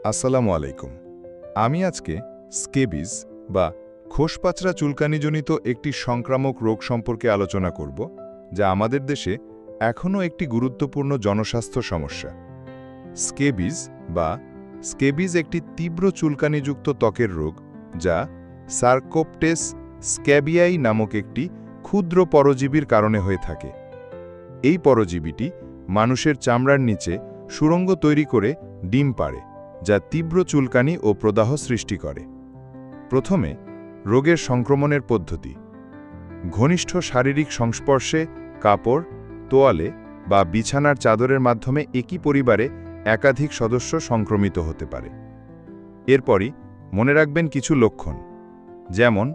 আসসালামু আলাইকুম। আমি আজকে স্কেবিজ বা খোসপাচড়া চুলকানিজনিত একটি সংক্রামক রোগ সম্পর্কে আলোচনা করব, যা আমাদের দেশে এখনও একটি গুরুত্বপূর্ণ জনস্বাস্থ্য সমস্যা। স্কেবিজ একটি তীব্র চুলকানিযুক্ত ত্বকের রোগ, যা সার্কোপটেস স্ক্যাবিয়াই নামক একটি ক্ষুদ্র পরজীবীর কারণে হয়ে থাকে। এই পরজীবীটি মানুষের চামড়ার নিচে সুড়ঙ্গ তৈরি করে ডিম পাড়ে, যা তীব্র চুলকানি ও প্রদাহ সৃষ্টি করে। প্রথমে রোগের সংক্রমণের পদ্ধতি: ঘনিষ্ঠ শারীরিক সংস্পর্শে, কাপড়, তোয়ালে বা বিছানার চাদরের মাধ্যমে একই পরিবারে একাধিক সদস্য সংক্রমিত হতে পারে। এরপরই মনে রাখবেন কিছু লক্ষণ, যেমন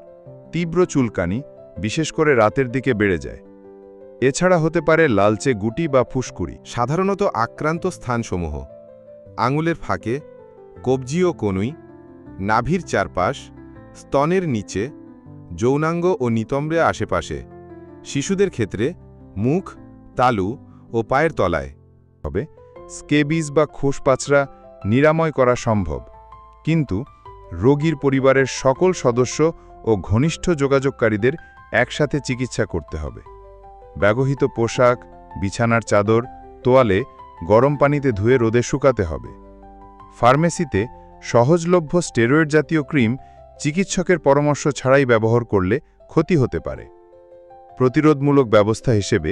তীব্র চুলকানি, বিশেষ করে রাতের দিকে বেড়ে যায়। এছাড়া হতে পারে লালচে গুটি বা ফুসকুড়ি। সাধারণত আক্রান্ত স্থানসমূহ: আঙুলের ফাঁকে, কবজি ও কনুই, নাভির চারপাশ, স্তনের নিচে, যৌনাঙ্গ ও নিতম্বের আশেপাশে। শিশুদের ক্ষেত্রে মুখ, তালু ও পায়ের তলায়। হবে স্কেবিজ বা খোসপাচড়া নিরাময় করা সম্ভব, কিন্তু রোগীর পরিবারের সকল সদস্য ও ঘনিষ্ঠ যোগাযোগকারীদের একসাথে চিকিৎসা করতে হবে। ব্যবহৃত পোশাক, বিছানার চাদর, তোয়ালে গরম পানিতে ধুয়ে রোদে শুকাতে হবে। ফার্মেসিতে সহজলভ্য স্টেরয়েড জাতীয় ক্রিম চিকিৎসকের পরামর্শ ছাড়াই ব্যবহার করলে ক্ষতি হতে পারে। প্রতিরোধমূলক ব্যবস্থা হিসেবে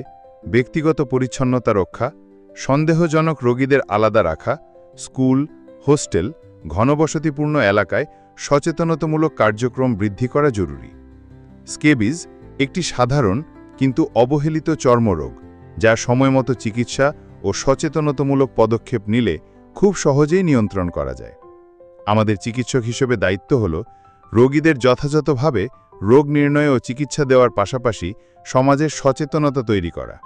ব্যক্তিগত পরিচ্ছন্নতা রক্ষা, সন্দেহজনক রোগীদের আলাদা রাখা, স্কুল, হোস্টেল, ঘনবসতিপূর্ণ এলাকায় সচেতনতামূলক কার্যক্রম বৃদ্ধি করা জরুরি। স্কেবিজ একটি সাধারণ কিন্তু অবহেলিত চর্মরোগ, যা সময়মতো চিকিৎসা ও সচেতনতামূলক পদক্ষেপ নিলে খুব সহজেই নিয়ন্ত্রণ করা যায়। আমাদের চিকিৎসক হিসেবে দায়িত্ব হল রোগীদের যথাযথভাবে রোগ নির্ণয় ও চিকিৎসা দেওয়ার পাশাপাশি সমাজের সচেতনতা তৈরি করা।